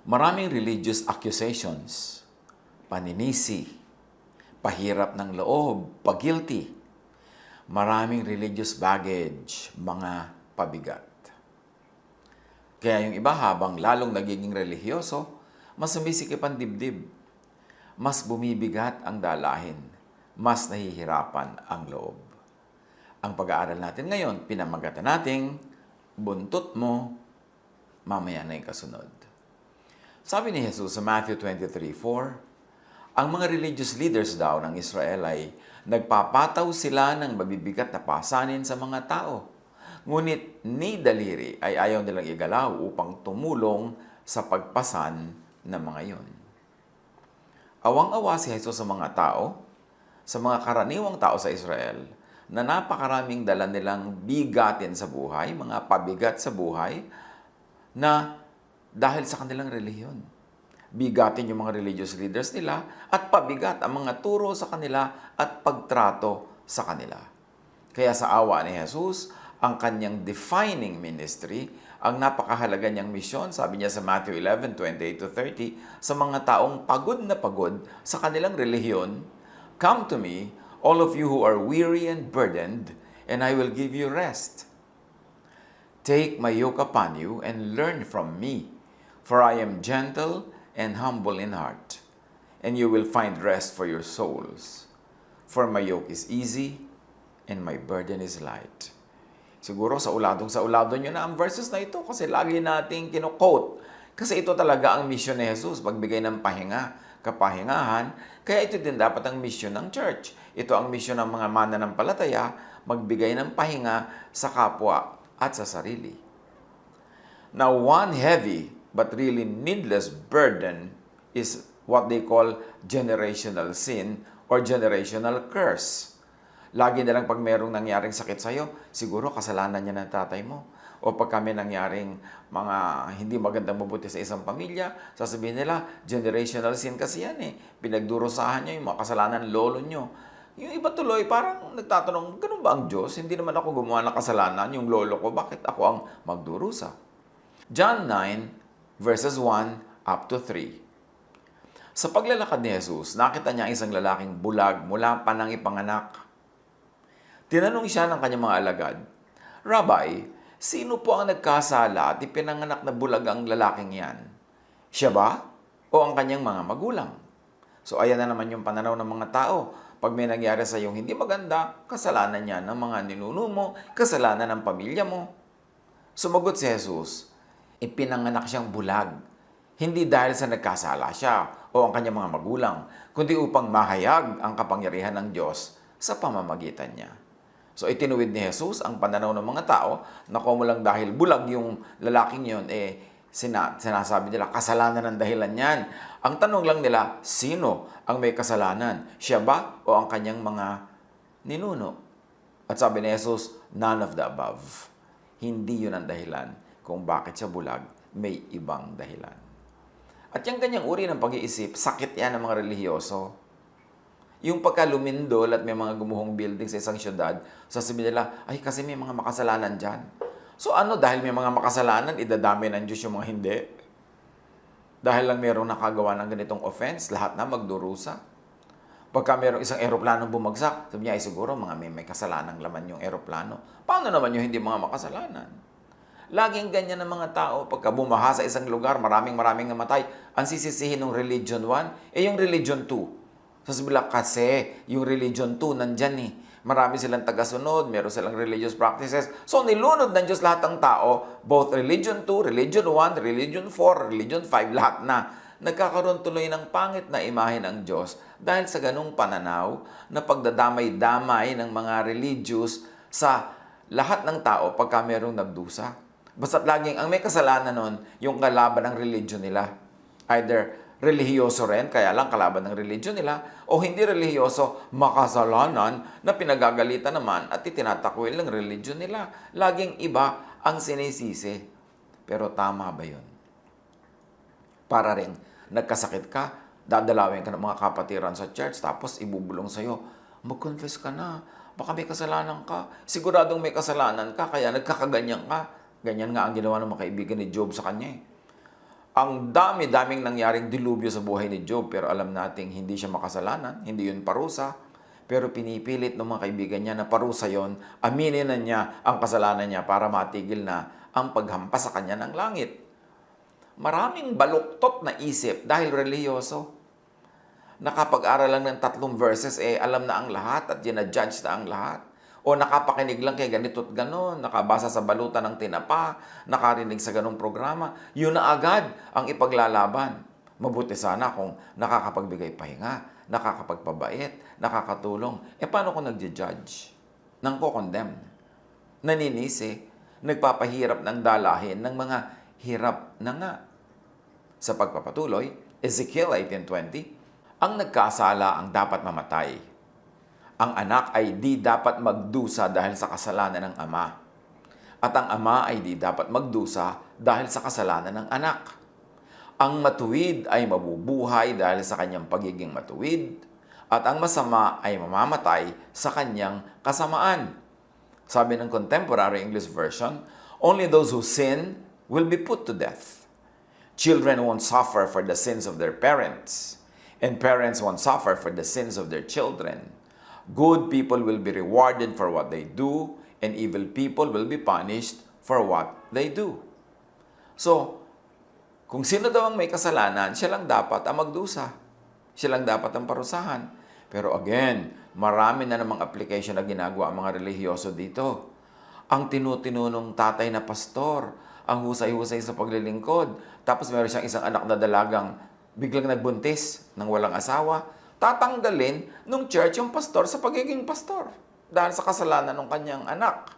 Maraming religious accusations, paninisi, pahirap ng loob, pag-guilty. Maraming religious baggage, mga pabigat. Kaya yung iba habang lalong nagiging relihiyoso, mas sumisikip ang dibdib. Mas bumibigat ang dalahin. Mas nahihirapan ang loob. Ang pag-aaral natin ngayon, pinamagatan nating buntot mo, mamaya na yung kasunod. Sabi ni Jesus sa Matthew 23:4, ang mga religious leaders daw ng Israel ay nagpapataw sila ng mabibigat na pasanin sa mga tao. Ngunit ni daliri ay ayaw nilang igalaw upang tumulong sa pagpasan ng mga iyon. Awang-awa si Jesus sa mga tao, sa mga karaniwang tao sa Israel, na napakaraming dala nilang bigatin sa buhay, mga pabigat sa buhay, na dahil sa kanilang relihiyon. Bigatin yung mga religious leaders nila at pabigat ang mga turo sa kanila at pagtrato sa kanila. Kaya sa awa ni Jesus, ang kanyang defining ministry, ang napakahalaga niyang misyon, sabi niya sa Matthew 11:28-30, sa mga taong pagod na pagod sa kanilang relihiyon, "Come to me, all of you who are weary and burdened, and I will give you rest. Take my yoke upon you and learn from me, for I am gentle and humble in heart, and you will find rest for your souls. For my yoke is easy and my burden is light." Siguro sa ulado nyo na ang verses na ito kasi lagi nating kino-quote. Kasi ito talaga ang mission ni Jesus, magbigay ng pahinga, kapahingahan. Kaya ito din dapat ang mission ng church. Ito ang mission ng mga mananampalataya, magbigay ng pahinga sa kapwa at sa sarili. Now, one heavy but really needless burden is what they call generational sin or generational curse. Lagi na lang pag merong nangyaring sakit sa'yo, siguro kasalanan niya ng tatay mo. O pag kami nangyaring mga hindi magandang mabuti sa isang pamilya, sasabihin nila, generational sin kasi yan eh. Pinagdurusahan niyo yung mga kasalanan lolo niyo. Yung iba tuloy, parang nagtatanong, ganun ba ang Diyos? Hindi naman ako gumawa ng kasalanan, yung lolo ko, bakit ako ang magdurusa? John 9:1-3. Sa paglalakad ni Jesus, nakita niya isang lalaking bulag mula pa nang ipanganak. Tinanong siya ng kanyang mga alagad, "Rabbi, sino po ang nagkasala at ipinanganak na bulag ang lalaking yan? Siya ba o ang kanyang mga magulang?" So ayan na naman yung pananaw ng mga tao. Pag may nangyari sa iyong hindi maganda, kasalanan niya ng mga ninuno mo, kasalanan ng pamilya mo. Sumagot si Jesus, ipinanganak siyang bulag. Hindi dahil sa nagkasala siya o ang kanyang mga magulang, kundi upang mahayag ang kapangyarihan ng Diyos sa pamamagitan niya. So itinuwid ni Jesus ang pananaw ng mga tao na kung lang dahil bulag yung lalaking yun, sinasabi nila, kasalanan ng dahilan yan. Ang tanong lang nila, sino ang may kasalanan? Siya ba o ang kanyang mga ninuno? At sabi ni Jesus, none of the above. Hindi yun ang dahilan kung bakit siya bulag, may ibang dahilan. At yung ganyang uri ng pag-iisip, sakit yan ng mga relihiyoso. Yung pagkalumindol at may mga gumuhong building sa isang syudad, sasabihin nila, ay kasi may mga makasalanan dyan. So ano, dahil may mga makasalanan, idadami ng Diyos yung mga hindi? Dahil lang mayroong nakagawa ng ganitong offense, lahat na magdurusa? Pagka mayroong isang eroplanong bumagsak, sabi niya, ay siguro mga may kasalanang laman yung eroplano. Paano naman yung hindi mga makasalanan? Laging ganyan ng mga tao. Pagka bumaha sa isang lugar, maraming namatay. Ang sisisihin ng Religion 1, yung Religion 2. Sasabihin kasi yung Religion 2 nandyan eh. Marami silang tagasunod, meron silang religious practices. So nilunod ng Diyos lahat ng tao, both Religion 2, Religion 1, Religion 4, Religion 5, lahat na. Nagkakaroon tuloy ng pangit na imahe ng Diyos dahil sa ganung pananaw na pagdadamay-damay ng mga religious sa lahat ng tao pagka merong nagdusa. Basta't laging ang may kasalanan nun, yung kalaban ng religion nila. Either relihiyoso rin, kaya lang kalaban ng religion nila, o hindi relihiyoso, makasalanan na pinagagalitan naman at itinatakwil ng religion nila. Laging iba ang sinisisi. Pero tama ba yun? Para rin, nagkasakit ka, dadalawin ka ng mga kapatiran sa church, tapos ibubulong sa'yo, mag-confess ka na, baka may kasalanan ka. Siguradong may kasalanan ka, kaya nagkakaganyan ka. Ganyan nga ang ginawa ng mga kaibigan ni Job sa kanya eh. Ang dami-daming nangyaring dilubyo sa buhay ni Job, pero alam nating hindi siya makasalanan, hindi yun parusa. Pero pinipilit ng mga kaibigan niya na parusa yon, aminin na niya ang kasalanan niya para matigil na ang paghampas sa kanya ng langit. Maraming baluktot na isip dahil reliyoso. Nakapag-aral lang ng 3 verses, alam na ang lahat at ginajudge na ang lahat. O nakapakinig lang kay ganito't ganon, nakabasa sa balutan ng tinapa, nakarinig sa ganong programa, yun na agad ang ipaglalaban. Mabuti sana kung nakakapagbigay pahinga, nakakapagpabait, nakakatulong. Paano kung nagja-judge? Nang ko-condemn? Naninisi? Nagpapahirap ng dalahin ng mga hirap na nga. Sa pagpapatuloy, Ezekiel 18:20, ang nagkasala ang dapat mamatay. Ang anak ay di dapat magdusa dahil sa kasalanan ng ama. At ang ama ay di dapat magdusa dahil sa kasalanan ng anak. Ang matuwid ay mabubuhay dahil sa kanyang pagiging matuwid, at ang masama ay mamamatay sa kanyang kasamaan. Sabi ng Contemporary English Version, only those who sin will be put to death. Children won't suffer for the sins of their parents, and parents won't suffer for the sins of their children. Good people will be rewarded for what they do, and evil people will be punished for what they do. So, kung sino daw ang may kasalanan, siya lang dapat ang magdusa. Siya lang dapat ang parusahan. Pero again, marami na namang application na ginagawa ang mga relihiyoso dito. Ang tinutinunong tatay na pastor, ang husay-husay sa paglilingkod, tapos meron siyang isang anak na dalagang biglang nagbuntis ng walang asawa, tatanggalin nung church yung pastor sa pagiging pastor dahil sa kasalanan ng kanyang anak.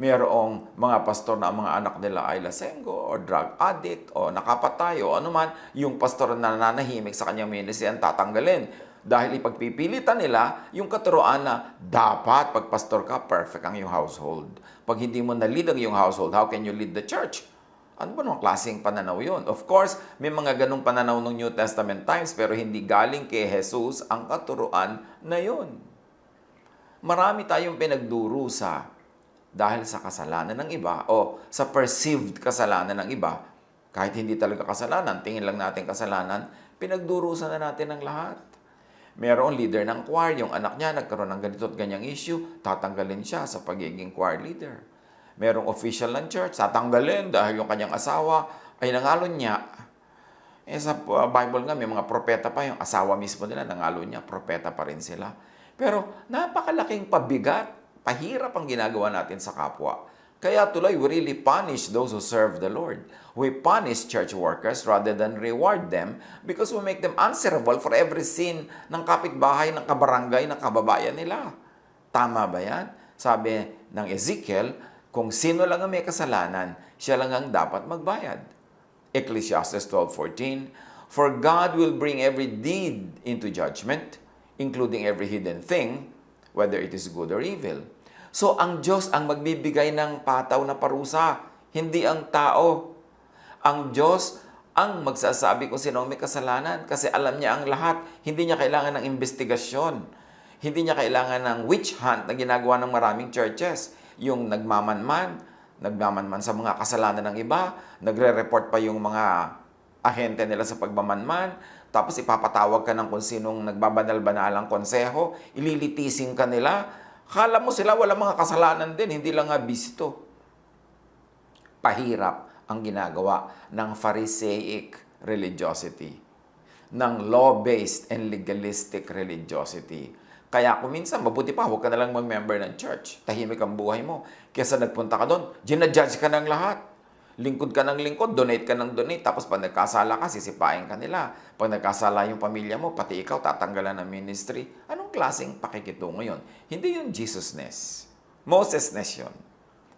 Mayroong mga pastor na ang mga anak nila ay lasenggo o drug addict o nakapatay o anuman, yung pastor na nananahimik sa kanyang ministry ang tatanggalin dahil ipagpipilitan nila yung katuroan na dapat pag pastor ka, perfect ang iyong household. Pag hindi mo na-lead ang iyong household, how can you lead the church? Ano ba nung klaseng pananaw yun? Of course, may mga ganong pananaw ng New Testament times pero hindi galing kay Jesus ang katuroan na yun. Marami tayong pinagdurusa dahil sa kasalanan ng iba o sa perceived kasalanan ng iba. Kahit hindi talaga kasalanan, tingin lang natin kasalanan, pinagdurusan na natin ang lahat. Mayroong leader ng choir, yung anak niya nagkaroon ng ganito at ganyang issue, tatanggalin siya sa pagiging choir leader. Merong official ng church, tatanggalin dahil yung kanyang asawa ay nangalon niya. Sa Bible nga, may mga propeta pa, yung asawa mismo nila, nangalon niya, propeta pa rin sila. Pero napakalaking pabigat, pahirap ang ginagawa natin sa kapwa. Kaya tuloy, we really punish those who serve the Lord. We punish church workers rather than reward them because we make them answerable for every sin ng kapitbahay, ng kabarangay, ng kababayan nila. Tama ba yan? Sabi ng Ezekiel, kung sino lang ang may kasalanan, siya lang ang dapat magbayad. Ecclesiastes 12:14, for God will bring every deed into judgment, including every hidden thing, whether it is good or evil. So, ang Diyos ang magbibigay ng pataw na parusa, hindi ang tao. Ang Diyos ang magsasabi kung sino may kasalanan kasi alam niya ang lahat. Hindi niya kailangan ng investigasyon. Hindi niya kailangan ng witch hunt na ginagawa ng maraming churches. Yung nagmamanman sa mga kasalanan ng iba, nagre-report pa yung mga ahente nila sa pagmamanman, tapos ipapatawag ka ng kung sinong nagbabanal-banalang konseho, ililitising ka nila. Kala mo sila wala mga kasalanan din, hindi lang nga bisito. Pahirap ang ginagawa ng Pharisaic religiosity, ng law-based and legalistic religiosity. Kaya kung minsan, mabuti pa, huwag ka na lang mag-member ng church. Tahimik ang buhay mo. Kesa nagpunta ka doon, ginajudge ka ng lahat. Lingkod ka ng lingkod, donate ka ng donate, tapos pag nagkasala ka, sisipain ka nila. Pag nagkasala yung pamilya mo, pati ikaw, tatanggalan ng ministry. Anong klaseng pakikitungo yun? Hindi yun Jesusness. Mosesness yun.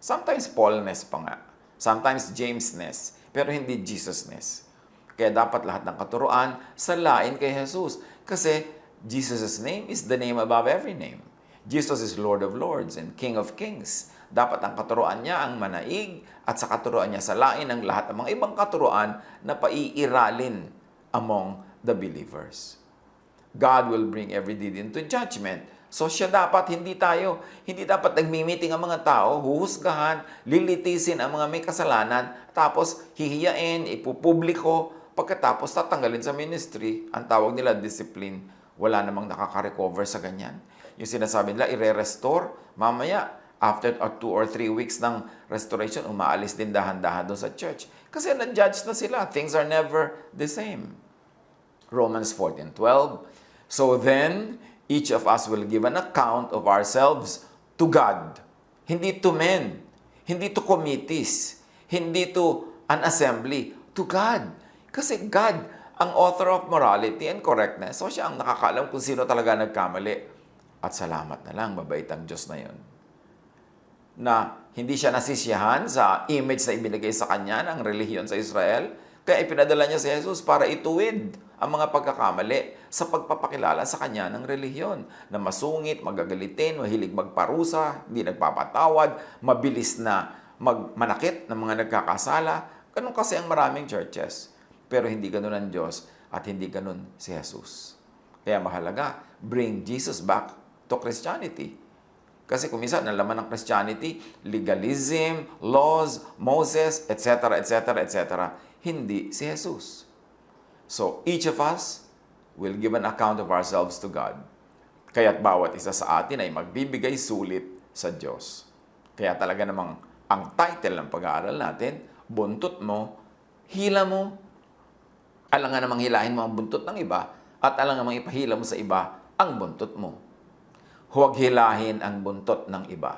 Sometimes Paulness pa nga. Sometimes Jamesness. Pero hindi Jesusness. Kaya dapat lahat ng katuruan salain kay Jesus. Kasi Jesus' name is the name above every name. Jesus is Lord of Lords and King of Kings. Dapat ang katuruan niya ang manaig at sa katuruan niya salain ang lahat ng mga ibang katuruan na paiiralin among the believers. God will bring every deed into judgment So siya dapat, hindi tayo. Hindi dapat nagmi-meeting ang mga tao, huhusgahan, lilitisin ang mga may kasalanan, tapos hihiyain, ipupubliko, pagkatapos tatanggalin sa ministry. Ang tawag nila discipline. Wala namang nakaka-recover sa ganyan. Yung sinasabi nila, ire-restore, mamaya, after 2 or 3 weeks ng restoration, umaalis din dahan-dahan doon sa church. Kasi na-judge na sila. Things are never the same. Romans 14:12. So then, each of us will give an account of ourselves to God. Hindi to men. Hindi to committees. Hindi to an assembly. To God. Kasi God, ang author of morality and correctness, so siya ang nakakaalam kung sino talaga nagkamali. At salamat na lang, mabait ang Diyos na yun. Na hindi siya nasisiyahan sa image na ibinigay sa kanya ng relihiyon sa Israel, kaya ipinadala niya si Jesus para ituwid ang mga pagkakamali sa pagpapakilala sa kanya ng relihiyon na masungit, magagalitin, mahilig magparusa, hindi nagpapatawad, mabilis na manakit ng mga nagkakasala. Ganun kasi ang maraming churches. Pero hindi ganun ang Diyos at hindi ganun si Jesus. Kaya mahalaga, bring Jesus back to Christianity. Kasi kung minsan, ang laman ng Christianity, legalism, laws, Moses, etc., etc., etc., hindi si Jesus. So, each of us will give an account of ourselves to God. Kaya't bawat isa sa atin ay magbibigay sulit sa Diyos. Kaya talaga namang ang title ng pag-aaral natin, buntot mo, hila mo. Alangan namang hilahin mo ang buntot ng iba at alangan namang ipahila mo sa iba ang buntot mo. Huwag hilahin ang buntot ng iba.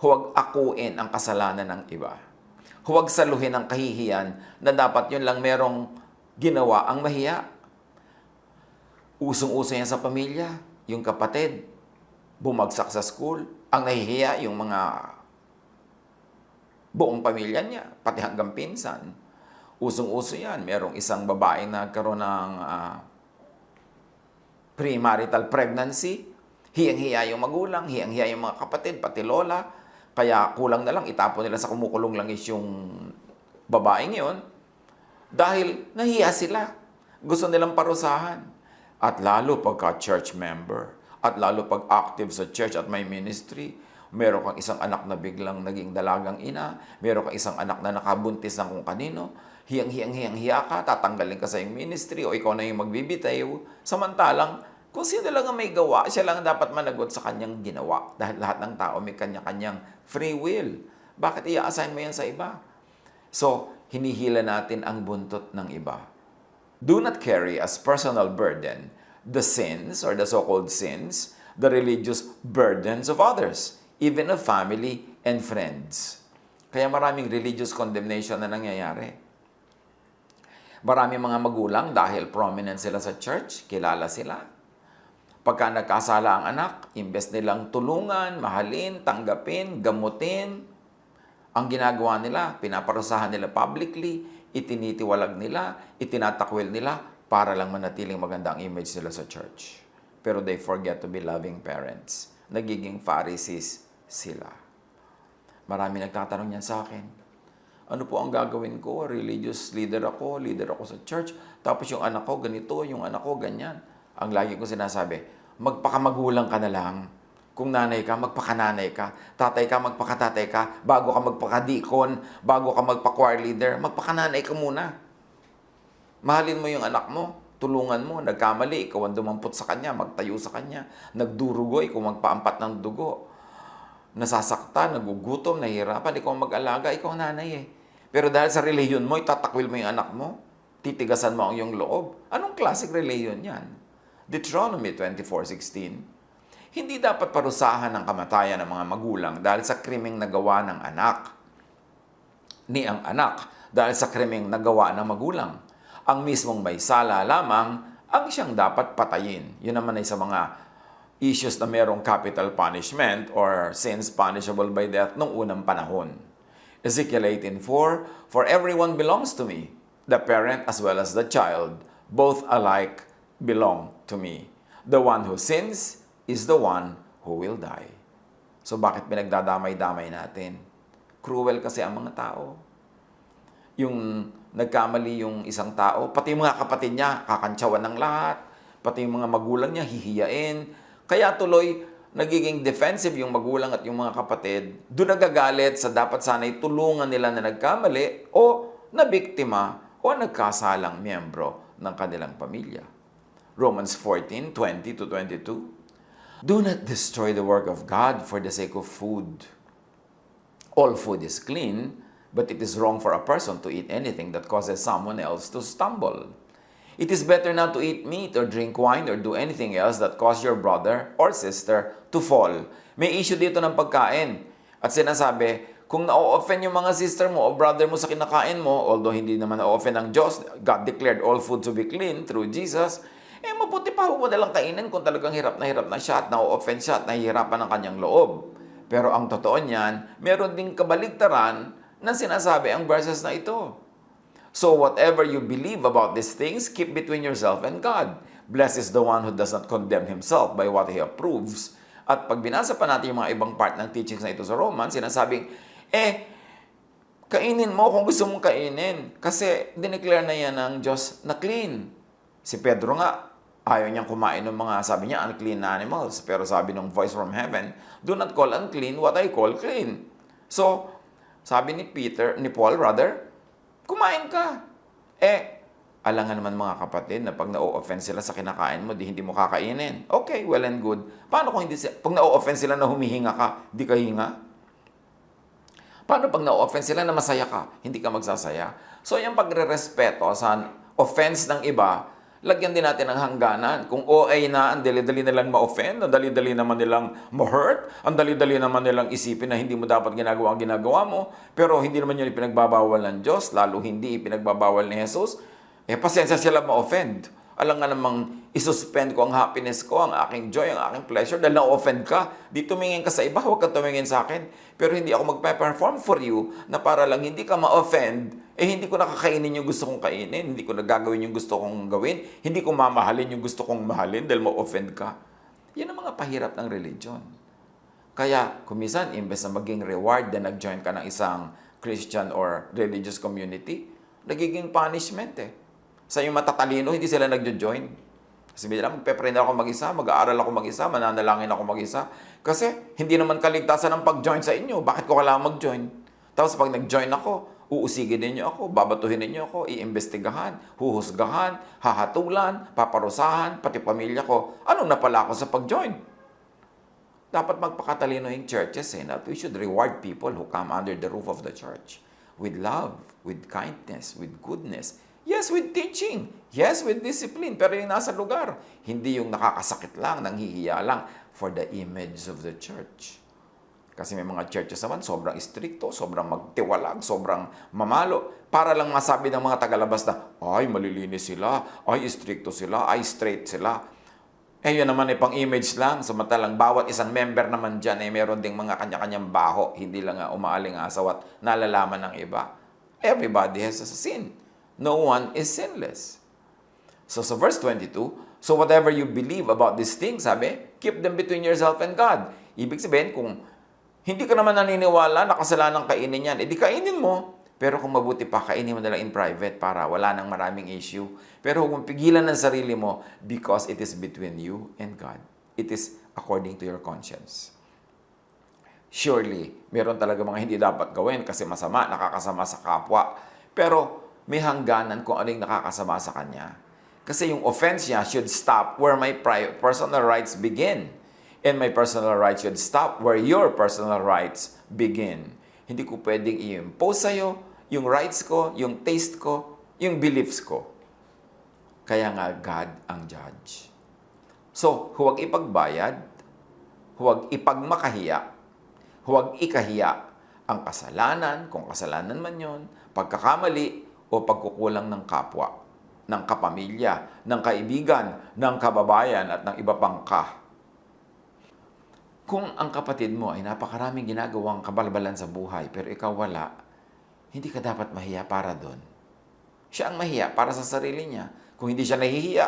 Huwag akuin ang kasalanan ng iba. Huwag saluhin ang kahihiyan na dapat yun lang merong ginawa ang mahiya. Usong-uso yan sa pamilya. Yung kapatid, bumagsak sa school. Ang nahihiya, yung mga buong pamilya niya, pati hanggang pinsan. Usong-uso yan. Merong isang babae na nagkaroon ng premarital pregnancy. Hiyang-hiya yung magulang, hiyang-hiya yung mga kapatid, pati lola. Kaya kulang na lang, itapon nila sa kumukulong langis yung babaeng yon. Dahil nahiya sila. Gusto nilang parusahan. At lalo pagka church member. At lalo pag active sa church at may ministry. Meron kang isang anak na biglang naging dalagang ina. Meron kang isang anak na nakabuntis ng kung kanino. Hiyang-hiya ka, tatanggalin ka sa iyong ministry o ikaw na yung magbibitayo. Samantalang, kung sino lang ang may gawa, siya lang dapat managot sa kanyang ginawa. Dahil lahat ng tao may kanya-kanyang free will. Bakit i-assign mo yan sa iba? So, hinihila natin ang buntot ng iba. Do not carry as personal burden the sins or the so-called sins, the religious burdens of others, even of family and friends. Kaya maraming religious condemnation na nangyayari. Maraming mga magulang dahil prominent sila sa church, kilala sila. Pagka nagkasala ang anak, imbes nilang tulungan, mahalin, tanggapin, gamutin, ang ginagawa nila, pinaparusahan nila publicly, itinitiwalag nila, itinatakwil nila para lang manatiling maganda ang image nila sa church. Pero they forget to be loving parents. Nagiging Pharisees sila. Marami nagtatanong yan sa akin. Ano po ang gagawin ko? Religious leader ako sa church. Tapos yung anak ko ganito, yung anak ko ganyan. Ang lagi ko sinasabi, magpakamagulang ka na lang. Kung nanay ka, magpakananay ka. Tatay ka, magpakatatay ka. Bago ka magpakadikon, bago ka magpa-choir leader, magpakananay ka muna. Mahalin mo yung anak mo. Tulungan mo. Nagkamali, ikaw ang dumampot sa kanya, magtayo sa kanya. Nagdurugo, ikaw magpaampat ng dugo. Nasasaktan, nagugutom, nahihirapan, ikaw mag-alaga, ikaw nanay eh. Pero dahil sa relihiyon mo, itatakwil mo yung anak mo. Titigasan mo ang iyong loob. Anong klaseng relihiyon yan? Deuteronomy 24:16. Hindi dapat parusahan ng kamatayan ng mga magulang dahil sa krimeng nagawa ng anak. Ni ang anak dahil sa krimeng nagawa ng magulang. Ang mismong may sala lamang ang siyang dapat patayin. Yun naman ay sa mga issues na merong capital punishment or sins punishable by death nung unang panahon. Ezekiel 18:4, for everyone belongs to me, the parent as well as the child, both alike belong to me. The one who sins is the one who will die. So bakit pinagdadamay-damay natin? Cruel kasi ang mga tao. Yung nagkamali yung isang tao, pati yung mga kapatid niya, kakantsawan ng lahat. Pati yung mga magulang niya, hihiyain. Kaya tuloy, nagiging defensive yung magulang at yung mga kapatid, doon nagagalit sa dapat sana'y tulungan nila na nagkamali o nabiktima o nagkasalang miyembro ng kanilang pamilya. Romans 14:20-22. Do not destroy the work of God for the sake of food. All food is clean, but it is wrong for a person to eat anything that causes someone else to stumble. It is better not to eat meat or drink wine or do anything else that cause your brother or sister to fall. May issue dito ng pagkain. At sinasabi, kung na-offend yung mga sister mo o brother mo sa kinakain mo, although hindi naman na-offend ng Diyos, God declared all food to be clean through Jesus, mabuti pa huwag mo nalang kainin kung talagang hirap na siya at na-offend siya at nahihirapan ng kanyang loob. Pero ang totoo niyan, meron ding kabaligtaran na sinasabi ang verses na ito. So whatever you believe about these things, keep between yourself and God. Blessed is the one who does not condemn himself by what he approves. At pag binasa pa natin yung mga ibang part ng teachings na ito sa Romans, sinasabing, kainin mo kung gusto mong kainin. Kasi dineclare na yan ng Diyos na clean. Si Pedro nga, ayaw niyang kumain ng mga, sabi niya, unclean animals. Pero sabi ng voice from heaven, do not call unclean what I call clean. So, sabi ni Paul, kumain ka. Alangan naman mga kapatid na pag na-offend sila sa kinakain mo, di hindi mo kakainin. Okay, well and good. Paano kung pag na-offend sila na humihinga ka, di ka hinga? Paano pag na-offend sila na masaya ka, hindi ka magsasaya? So, yung pagre-respeto sa offense ng iba, lagyan din natin ng hangganan. Kung OA na, ang dali-dali nilang ma-offend, ang dali-dali naman nilang ma-hurt, ang dali-dali naman nilang isipin na hindi mo dapat ginagawa ang ginagawa mo, pero hindi naman yun ipinagbabawal ng Diyos, lalo hindi ipinagbabawal ni Jesus, pasensya sila ma-offend. Alam nga namang isuspend ko ang happiness ko, ang aking joy, ang aking pleasure, dahil na-offend ka. Di tumingin ka sa iba, huwag ka tumingin sa akin. Pero hindi ako magpe-perform for you na para lang hindi ka ma-offend, hindi ko nakakainin yung gusto kong kainin, hindi ko nagagawin yung gusto kong gawin, hindi ko mamahalin yung gusto kong mahalin dahil ma-offend ka. Yan ang mga pahirap ng religion. Kaya, kumisan, imbes na maging reward na nag-join ka ng isang Christian or religious community, nagiging punishment Sa yung matatalino, hindi sila nagjo-join. Sabi nila, magpe-pray na ako mag-isa, mag-aaral ako mag-isa, mananalangin ako mag-isa. Kasi hindi naman kaligtasan ang pag-join sa inyo. Bakit ko kailangan mag-join? Tapos pag nag-join ako, uusigin ninyo ako, babatuhin ninyo ako, iimbestigahan, huhusgahan, hahatulan, paparusahan, pati pamilya ko. Anong napala ako sa pag-join? Dapat magpakatalino yung churches that we should reward people who come under the roof of the church with love, with kindness, with goodness. Yes, with teaching. Yes, with discipline. Pero yung nasa lugar, hindi yung nakakasakit lang, nanghihiya lang for the image of the church. Kasi may mga churches naman, sobrang istrikto, sobrang magtiwalag, sobrang mamalo. Para lang masabi ng mga tagalabas na, ay, malilinis sila, ay, istrikto sila, ay, straight sila. Yun naman pang image lang. Samantalang bawat isang member naman dyan, meron ding mga kanya-kanyang baho, hindi lang umaaling-asaw at nalalaman ng iba. Everybody has a sin. No one is sinless. So sa verse 22, so whatever you believe about these things, sabi, keep them between yourself and God. Ibig sabihin, kung hindi ka naman naniniwala na kasalanan kainin yan, edi kainin mo. Pero kung mabuti pa, kainin mo na lang in private para wala nang maraming issue. Pero huwag mong pigilan ng sarili mo because it is between you and God. It is according to your conscience. Surely, meron talaga mga hindi dapat gawin kasi masama, nakakasama sa kapwa. Pero may hangganan kung ano yung nakakasama sa kanya. Kasi yung offense niya should stop where my personal rights begin. And my personal rights should stop where your personal rights begin. Hindi ko pwedeng i-impose sa'yo yung rights ko, yung taste ko, yung beliefs ko. Kaya nga, God ang judge. So, huwag ipagbayad, huwag ipagmakahiya, huwag ikahiya ang kasalanan, kung kasalanan man yon, pagkakamali, o pagkukulang ng kapwa, ng kapamilya, ng kaibigan, ng kababayan, at ng iba pang Kung ang kapatid mo ay napakaraming ginagawang kabalbalan sa buhay, pero ikaw wala, hindi ka dapat mahiya para doon. Siya ang mahiya para sa sarili niya. Kung hindi siya nahihiya,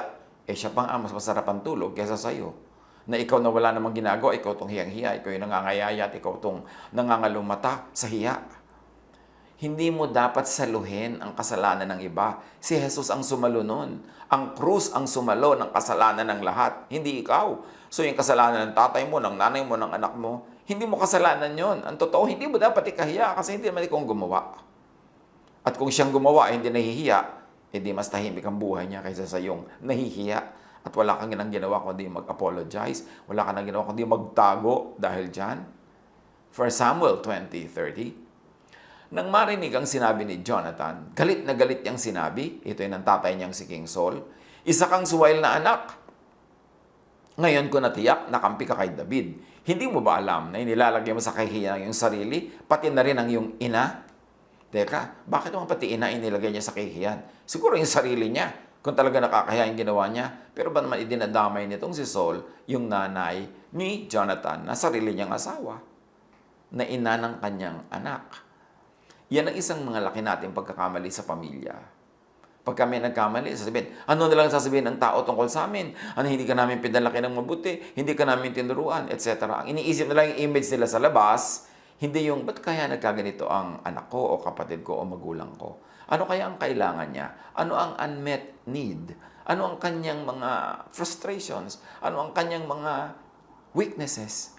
siya pang mas masarap ang tulog kaysa sa'yo. Na ikaw na wala namang ginagawa, ikaw tong hiyang-hiya, ikaw yung nangangayayat, ikaw tong nangangalumata sa hiya. Hindi mo dapat saluhin ang kasalanan ng iba. Si Jesus ang sumalo nun. Ang krus ang sumalo ng kasalanan ng lahat, hindi ikaw. So yung kasalanan ng tatay mo, ng nanay mo, ng anak mo, hindi mo kasalanan yon. Ang totoo, hindi mo dapat ikahiya kasi hindi naman ikaw ang gumawa. At kung siyang gumawa, hindi nahihiya, hindi mas tahimik ang buhay niya kaysa sa iyong nahihiya. At wala kang ginang ginawa kundi mag-apologize. Wala kang ginawa kundi magtago dahil dyan. 1 Samuel 20:30. Nang marinig ang sinabi ni Jonathan, galit na galit niyang sinabi, ito ay ng tatay niyang si King Saul, isa kang suwail na anak. Ngayon ko natiyak, nakampi ka kay David. Hindi mo ba alam na inilalagay mo sa kahihiyan ang iyong sarili, pati na rin ang iyong ina? Teka, bakit mo pati ina inilagay niya sa kahihiyan? Siguro yung sarili niya, kung talaga nakakahiya yung ginawa niya. Pero ba naman idinadamay nitong si Saul, yung nanay ni Jonathan, na sarili niyang asawa, na ina ng kanyang anak. Yan ang isang mga laki nating pagkakamali sa pamilya. Pag kami nagkamali, sasabihin, ano na lang sasabihin ng tao tungkol sa amin? Ano, hindi ka namin pinalaki ng mabuti, hindi ka namin tinuruan, etc. Ang iniisip nila yung image nila sa labas, hindi yung, ba't kaya nagkaganito ang anak ko o kapatid ko o magulang ko? Ano kaya ang kailangan niya? Ano ang unmet need? Ano ang kanyang mga frustrations? Ano ang kanyang mga weaknesses?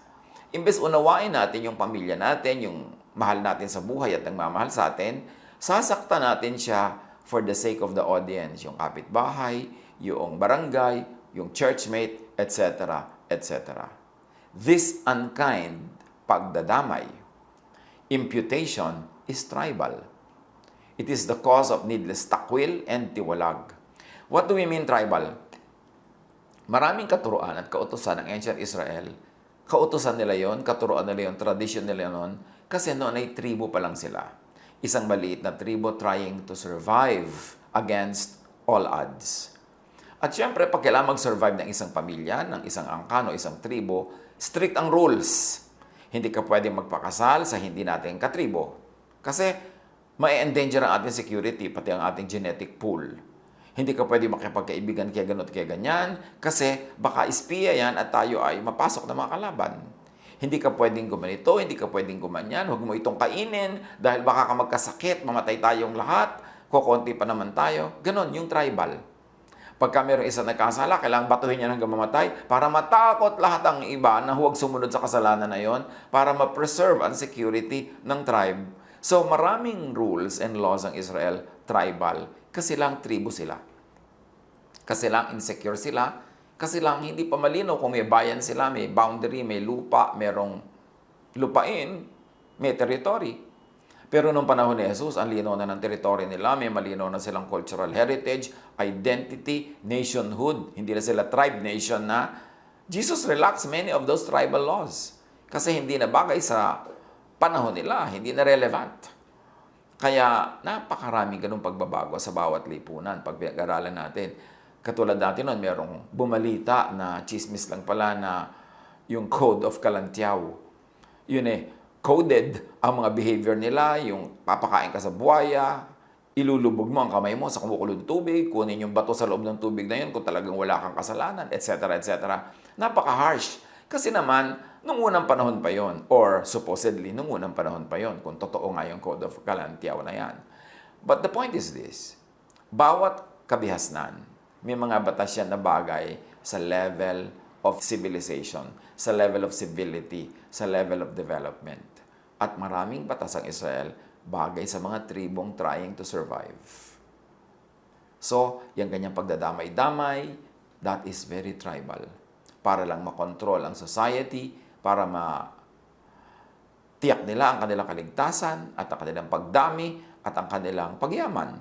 Imbes unawain natin yung pamilya natin, yung mahal natin sa buhay at nagmamahal sa atin, sasaktan natin siya for the sake of the audience, yung kapitbahay, yung barangay, yung churchmate, etc., etc. This unkind pagdadamay, imputation, is tribal. It is the cause of needless takwil and tiwalag. What do we mean tribal? Maraming katuruan at kautusan ng ancient Israel. Kautusan nila yon, katuruan nila yon, tradition nila yon, kasi noon ay tribo pa lang sila. Isang maliit na tribo trying to survive against all odds. At syempre, pag kailangan mag-survive ng isang pamilya, ng isang angkan o isang tribo, strict ang rules. Hindi ka pwedeng magpakasal sa hindi nating katribo. Kasi ma-endanger ang ating security, pati ang ating genetic pool. Hindi ka pwede makipagkaibigan kaya ganun at kaya ganyan, kasi baka espiya yan at tayo ay mapasok na mga kalaban. Hindi ka pwedeng gumanito, hindi ka pwedeng gumanyan, huwag mo itong kainin dahil baka ka magkasakit, mamatay tayong lahat, kukunti pa naman tayo. Ganon, yung tribal. Pagka mayroong isa nagkasala, kailangang batuhin niya hanggang mamatay para matakot lahat ang iba na huwag sumunod sa kasalanan na yon para ma-preserve ang security ng tribe. So maraming rules and laws ang Israel, tribal, kasi lang tribo sila. Kasi lang insecure sila, kasi lang hindi pa malinaw kung may bayan sila, may boundary, may lupa, merong lupain, may territory. Pero nung panahon ni Jesus, ang linaw na ng territory nila, may malinaw na silang cultural heritage, identity, nationhood. Hindi na sila tribe nation na. Jesus relaxed many of those tribal laws. Kasi hindi na bagay sa panahon nila, hindi na relevant. Kaya napakarami ganung pagbabago sa bawat lipunan pag pinag-aralan natin. Katulad natin noon, merong bumalita na chismis lang pala na yung Code of Kalantiaw. Yun coded ang mga behavior nila, yung papakain ka sa buwaya, ilulubog mo ang kamay mo sa kumukulong tubig, kunin yung bato sa loob ng tubig na yun kung talagang wala kang kasalanan, etc., etc. Napaka-harsh. Kasi naman, nung unang panahon pa yon, or supposedly, nung unang panahon pa yon, kung totoo nga yung Code of Kalantiaw na yan. But the point is this, bawat kabihasnan, may mga batas yan na bagay sa level of civilization, sa level of civility, sa level of development. At maraming batas ang Israel bagay sa mga tribong trying to survive. So, yung ganyang pagdadamay-damay, that is very tribal. Para lang makontrol ang society, para tiyak nila ang kanilang kaligtasan at ang kanilang pagdami at ang kanilang pagyaman.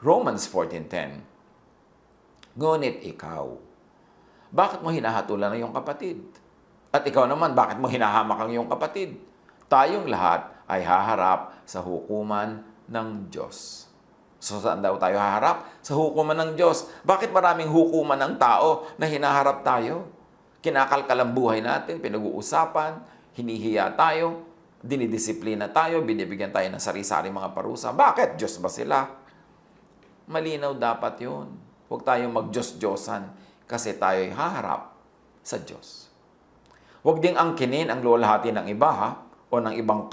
Romans 14:10. Ngunit ikaw, bakit mo hinahatulan ang iyong kapatid? At ikaw naman, bakit mo hinahamak ang iyong kapatid? Tayong lahat ay haharap sa hukuman ng Diyos. So saan daw tayo haharap? Sa hukuman ng Diyos. Bakit maraming hukuman ng tao na hinaharap tayo? Kinakalkal ang buhay natin, pinag-uusapan, hinihiya tayo, dinidisiplina tayo, binibigyan tayo ng sari-sari mga parusa. Bakit? Diyos ba sila? Malinaw dapat yun. Huwag tayong mag-Diyos-Diyosan kasi tayo'y haharap sa Diyos. Huwag ding angkinin ang luwalhati ng iba o ng ibang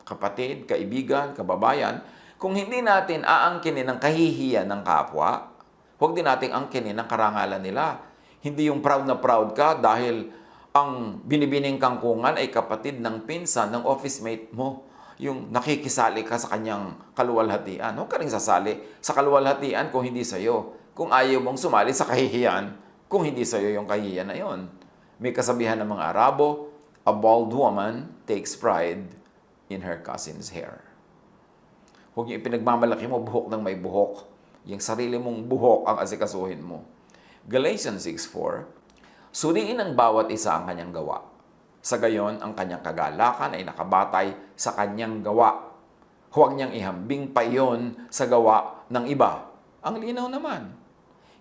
kapatid, kaibigan, kababayan, kung hindi natin aangkinin ang kahihiyan ng kapwa, huwag din nating angkinin ang karangalan nila. Hindi yung proud na proud ka dahil ang binibining kangkungan ay kapatid ng pinsan, ng office mate mo. Yung nakikisali ka sa kanyang kaluwalhatian. Huwag ka rin sasali sa kaluwalhatian kung hindi sa'yo. Kung ayaw mong sumali sa kahihiyan, kung hindi sa'yo yung kahihiyan na yon. May kasabihan ng mga Arabo, a bald woman takes pride in her cousin's hair. Huwag yung ipinagmamalaki mo buhok ng may buhok. Yung sarili mong buhok ang asikasuhin mo. Galatians 6:4, suriin ng bawat isa ang kanyang gawa. Sa gayon, ang kanyang kagalakan ay nakabatay sa kanyang gawa. Huwag niyang ihambing pa iyon sa gawa ng iba. Ang linaw naman.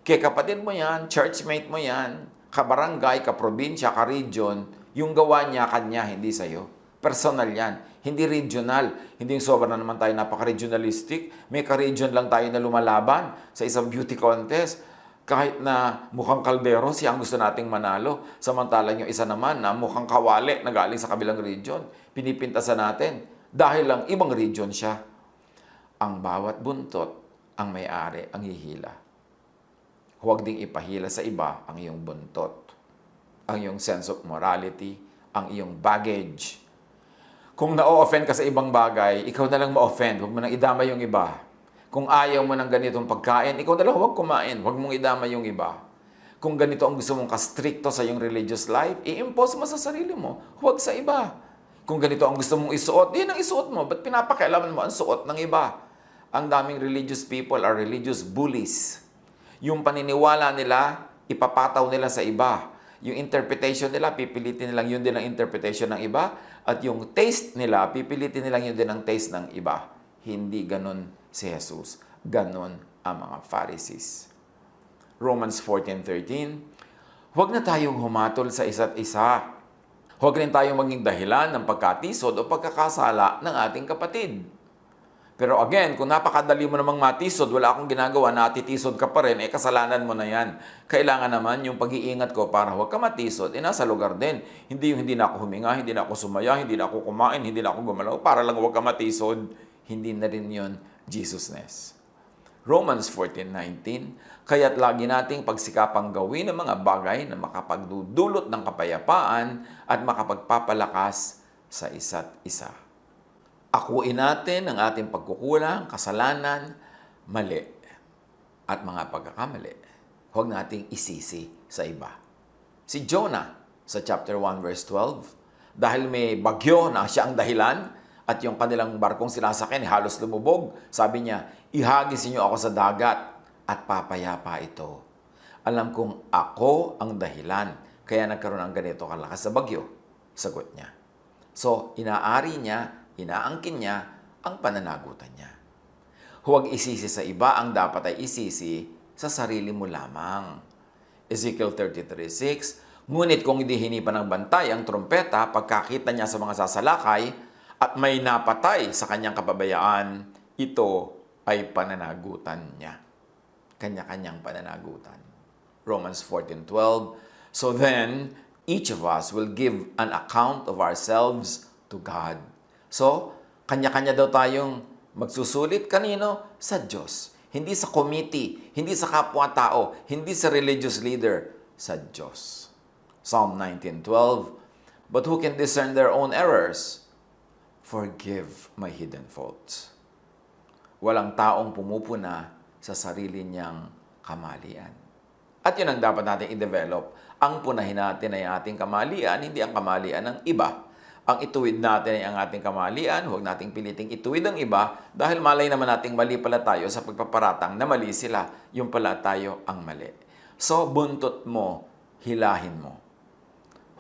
Kaya kapatid mo yan, churchmate mo yan, kabarangay, kaprobinsya, ka-region, yung gawa niya, kanya, hindi sa'yo. Personal yan. Hindi regional. Hindi yung sobra na naman tayo napaka-regionalistic. May ka-region lang tayo na lumalaban sa isang beauty contest. Kahit na mukhang kaldero, siya ang gusto nating manalo. Samantalang yung isa naman na mukhang kawali na galing sa kabilang region. Pinipintasan natin. Dahil lang ibang region siya. Ang bawat buntot, ang may-ari, ang hihila. Huwag ding ipahila sa iba ang iyong buntot. Ang iyong sense of morality, ang iyong baggage. Kung na-offend ka sa ibang bagay, ikaw na lang ma-offend. Huwag mo nang idama yung iba. Kung ayaw mo ng ganitong pagkain, ikaw na lang huwag kumain. Huwag mong idama yung iba. Kung ganito ang gusto mong kastrikto sa iyong religious life, i-impose mo sa sarili mo. Huwag sa iba. Kung ganito ang gusto mong isuot, yan ang isuot mo. Ba't pinapakialaman mo ang suot ng iba? Ang daming religious people are religious bullies. Yung paniniwala nila, ipapataw nila sa iba. Yung interpretation nila, pipilitin nilang yun din ang interpretation ng iba. At yung taste nila, pipilitin nilang yun din ang taste ng iba. Hindi ganun si Jesus. Ganon ang mga Pharisees. Romans 14:13, huwag na tayong humatol sa isa't isa. Huwag rin tayong maging dahilan ng pagkatisod o pagkakasala ng ating kapatid. Pero again, kung napakadali mo namang matisod, wala akong ginagawa, natitisod ka pa rin, kasalanan mo na yan. Kailangan naman yung pag-iingat ko para huwag ka matisod, nasa lugar din. Hindi yung hindi na ako huminga, hindi na ako sumaya, hindi na ako kumain, hindi na ako gumalaw, para lang huwag ka matisod. Hindi na rin yun Jesusness. Romans 14:19, kaya't lagi nating pagsikapang gawin ng mga bagay na makapagdudulot ng kapayapaan at makapagpapalakas sa isa't isa. Akuin natin ang ating pagkukulang, kasalanan, mali, at mga pagkakamali. Huwag nating isisi sa iba. Si Jonah sa chapter 1 verse 12, dahil may bagyo na siya ang dahilan at yung kanilang barkong sinasakyan halos lumubog, sabi niya, ihagis niyo ako sa dagat at papayapa ito. Alam kong ako ang dahilan kaya nagkaroon ng ganito kalakas na bagyo. Sagot niya. So, inaari niya, inaangkin niya ang pananagutan niya. Huwag isisi sa iba, ang dapat ay isisi sa sarili mo lamang. Ezekiel 33:6, ngunit kung hindi hinipan ng bantay ang trumpeta pagkakita niya sa mga sasalakay at may napatay sa kanyang kapabayaan, ito ay pananagutan niya. Kanya-kanyang pananagutan. Romans 14:12, so then, each of us will give an account of ourselves to God. So, kanya-kanya daw tayong magsusulit kanino? Sa Diyos. Hindi sa committee, hindi sa kapwa-tao, hindi sa religious leader, sa Diyos. Psalm 19:12, but who can discern their own errors? Forgive my hidden faults. Walang taong pumupuna sa sarili niyang kamalian. At yun ang dapat natin i-develop. Ang punahin natin ay ating kamalian, hindi ang kamalian ng iba. Ang ituwid natin ay ang ating kamalian, huwag nating piliting ituwid ang iba dahil malay naman nating mali pala tayo sa pagpaparatang na mali sila, yung pala tayo ang mali. So, buntot mo, hilahin mo.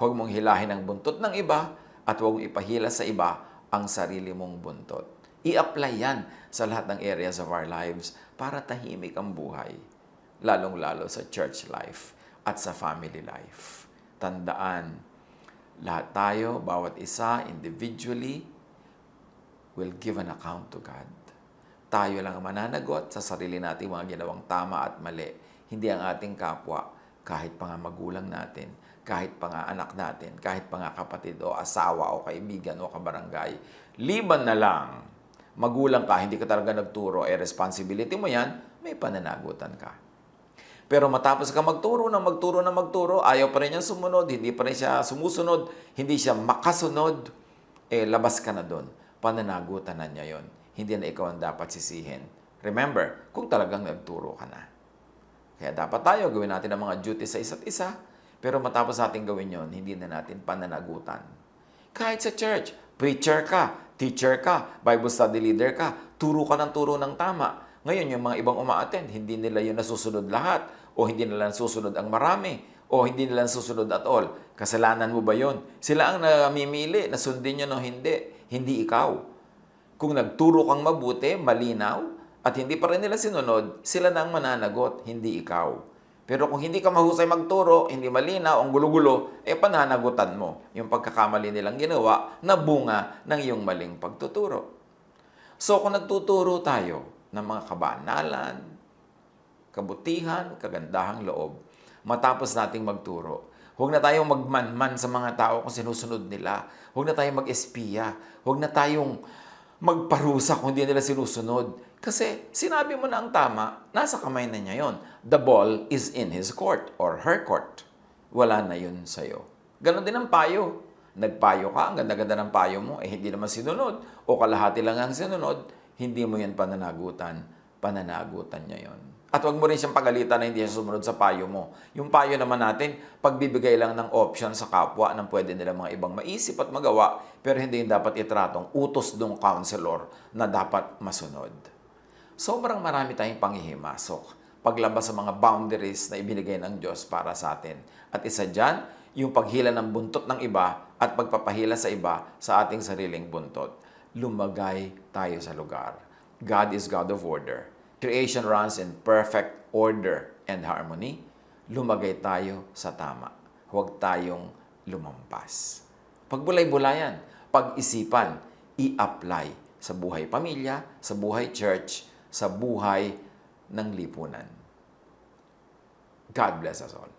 Huwag mong hilahin ang buntot ng iba at huwag mong ipahila sa iba ang sarili mong buntot. I-apply yan sa lahat ng areas of our lives para tahimik ang buhay, lalong-lalo sa church life at sa family life. Tandaan, lahat tayo, bawat isa, individually, will give an account to God. Tayo lang ang mananagot sa sarili natin mga ginawang tama at mali. Hindi ang ating kapwa, kahit pa nga magulang natin, kahit pa nga anak natin, kahit pa nga kapatid o asawa o kaibigan o kabarangay. Liban na lang, magulang ka, hindi ka talaga nagturo, responsibility mo yan, may pananagutan ka. Pero matapos ka magturo, ayaw pa rin niya sumunod, hindi pa rin siya sumusunod, hindi siya makasunod, labas ka na doon. Pananagutan na niya yon. Hindi na ikaw ang dapat sisihin. Remember, kung talagang nagturo ka na. Kaya dapat tayo gawin natin ang mga duties sa isa't isa, pero matapos natin gawin yon, hindi na natin pananagutan. Kahit sa church, preacher ka, teacher ka, Bible study leader ka, turo ka ng turo ng tama. Ngayon, yung mga ibang uma-attend, hindi nila yun nasusunod lahat, o hindi nila nasusunod ang marami, o hindi nila nasusunod at all. Kasalanan mo ba yun? Sila ang namimili, nasundin nyo o hindi, hindi ikaw. Kung nagturo kang mabuti, malinaw, at hindi pa rin nila sinunod, sila na ang mananagot, hindi ikaw. Pero kung hindi ka mahusay magturo, hindi malinaw, ang gulo-gulo, pananagutan mo yung pagkakamali nilang ginawa na bunga ng iyong maling pagtuturo. So kung nagtuturo tayo ng mga kabanalan, kabutihan, kagandahang loob, matapos nating magturo, huwag na tayong magmanman sa mga tao kung sinusunod nila. Huwag na tayong mag-espiya. Huwag na tayong magparusa kung hindi nila sinusunod. Kasi sinabi mo na ang tama, nasa kamay na niya yon. The ball is in his court or her court. Wala na yun sa'yo. Ganon din ang payo. Nagpayo ka, ang ganda-ganda ng payo mo, hindi naman sinunod. O kalahati lang ang sinunod, hindi mo yan pananagutan. Pananagutan niya yon. At huwag mo rin siyang pagalitan na hindi siya sumunod sa payo mo. Yung payo naman natin, pagbibigay lang ng option sa kapwa ng pwede nila mga ibang maisip at magawa, pero hindi yung dapat itratong utos ng counselor na dapat masunod. Sobrang marami tayong panghihimasok paglabas sa mga boundaries na ibinigay ng Diyos para sa atin. At isa dyan, yung paghila ng buntot ng iba at pagpapahila sa iba sa ating sariling buntot. Lumagay tayo sa lugar. God is God of order. Creation runs in perfect order and harmony. Lumagay tayo sa tama. Huwag tayong lumampas. Pagbulay-bulayan, pag-isipan, i-apply sa buhay pamilya, sa buhay church, sa buhay ng lipunan. God bless us all.